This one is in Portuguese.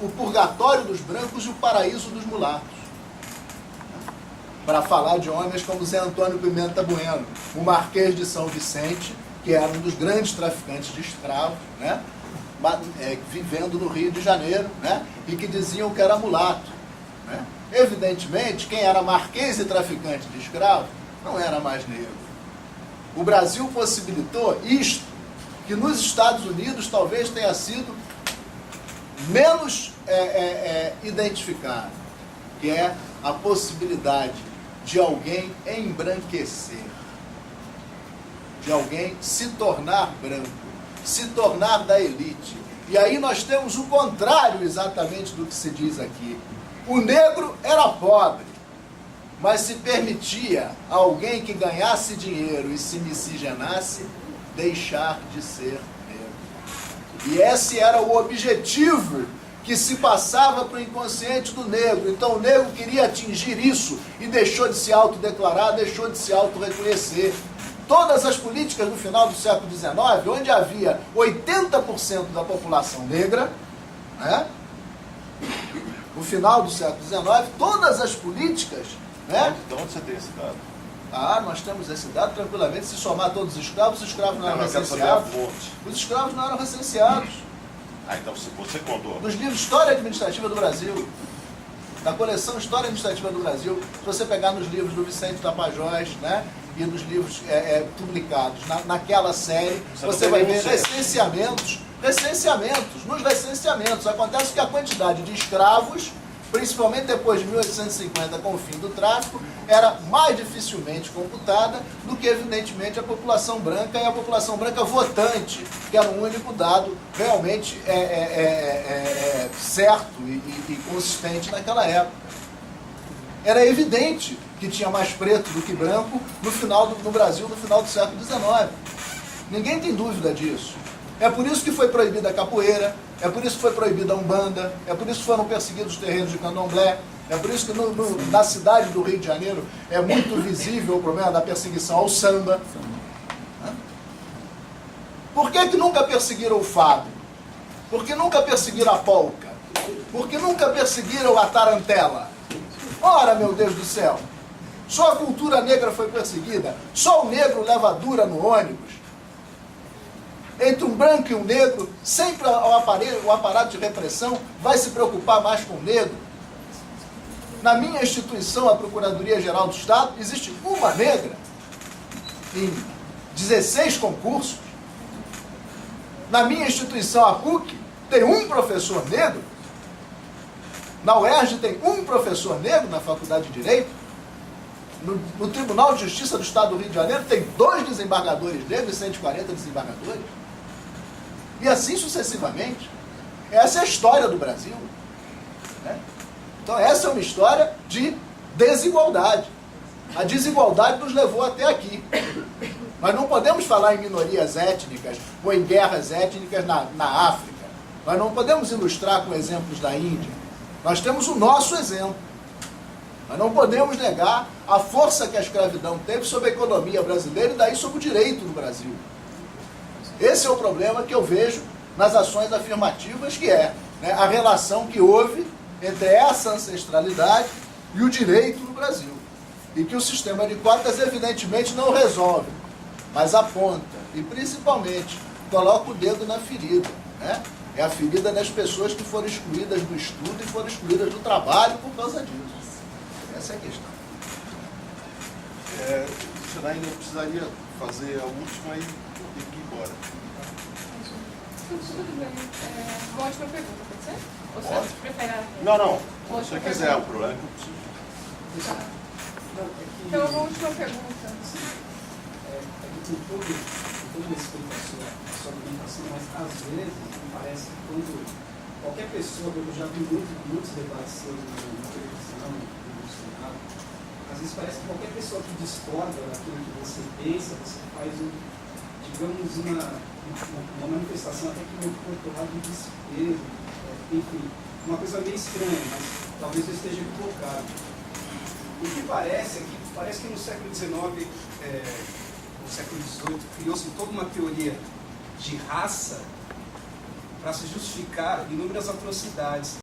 o purgatório dos brancos e o paraíso dos mulatos. Para falar de homens como Zé Antônio Pimenta Bueno, o Marquês de São Vicente, que era um dos grandes traficantes de escravos, né? Vivendo no Rio de Janeiro, né? E que diziam que era mulato. Né? Evidentemente, quem era marquês e traficante de escravos não era mais negro. O Brasil possibilitou isto, que nos Estados Unidos talvez tenha sido menos identificado, que é a possibilidade de alguém embranquecer, de alguém se tornar branco, se tornar da elite. E aí nós temos o contrário exatamente do que se diz aqui. O negro era pobre, mas se permitia a alguém que ganhasse dinheiro e se miscigenasse deixar de ser negro. E esse era o objetivo que se passava para o inconsciente do negro. Então o negro queria atingir isso e deixou de se autodeclarar, deixou de se autorreconhecer. Todas as políticas do final do século XIX, onde havia 80% da população negra, né? No final do século XIX, todas as políticas... Né? De onde você tem esse dado? Ah, nós temos esse dado tranquilamente. Se somar todos os escravos não eram recenseados. Os escravos não eram recenseados. Ah, então você contou. Nos livros História Administrativa do Brasil, na coleção História Administrativa do Brasil, se você pegar nos livros do Vicente Tapajós, né, e nos livros publicados naquela série, você vai ver recenseamentos. Nos recenseamentos, acontece que a quantidade de escravos, principalmente depois de 1850, com o fim do tráfico, era mais dificilmente computada do que, evidentemente, a população branca e a população branca votante, que era o único dado realmente certo e consistente naquela época. Era evidente que tinha mais preto do que branco no Brasil no final do século XIX. Ninguém tem dúvida disso. É por isso que foi proibida a capoeira, é por isso que foi proibida a Umbanda, é por isso que foram perseguidos os terreiros de Candomblé, é por isso que na cidade do Rio de Janeiro é muito visível o problema da perseguição ao samba. Por que nunca perseguiram o fado? Por que nunca perseguiram a polca? Por que nunca perseguiram a tarantela? Ora, meu Deus do céu, só a cultura negra foi perseguida, só o negro leva dura no ônibus. Entre um branco e um negro, sempre o aparato de repressão vai se preocupar mais com o negro. Na minha instituição, a Procuradoria-Geral do Estado, existe uma negra em 16 concursos. Na minha instituição, a PUC, tem um professor negro. Na UERJ tem um professor negro na Faculdade de Direito. No Tribunal de Justiça do Estado do Rio de Janeiro tem 2 desembargadores negros e 140 desembargadores. E assim sucessivamente. Essa é a história do Brasil. Né? Então essa é uma história de desigualdade. A desigualdade nos levou até aqui. Nós não podemos falar em minorias étnicas ou em guerras étnicas na África. Nós não podemos ilustrar com exemplos da Índia. Nós temos o nosso exemplo. Nós não podemos negar a força que a escravidão teve sobre a economia brasileira e daí sobre o direito no Brasil. Esse é o problema que eu vejo nas ações afirmativas, que é, né, a relação que houve entre essa ancestralidade e o direito no Brasil. E que o sistema de cotas, evidentemente, não resolve, mas aponta e, principalmente, coloca o dedo na ferida. Né? É a ferida das pessoas que foram excluídas do estudo e foram excluídas do trabalho por causa disso. Essa é a questão. Você ainda precisaria fazer a última e ter que ir embora. Tudo bem. Uma última pergunta, pode ser? Ou você prefere? Não. Se você quiser, o problema é que eu preciso. Então, uma última pergunta. Tem toda respeito à sua argumentação, mas às vezes me parece que quando qualquer pessoa, eu já vi muitos debates seus na televisão, no Senado, às vezes parece que qualquer pessoa que discorda daquilo que você pensa, você faz, digamos, uma manifestação até que me ocorre de desespero, enfim, uma coisa meio estranha, mas talvez eu esteja equivocado. O que parece é que no século XIX, no século XVIII, criou-se toda uma teoria de raça para se justificar inúmeras atrocidades.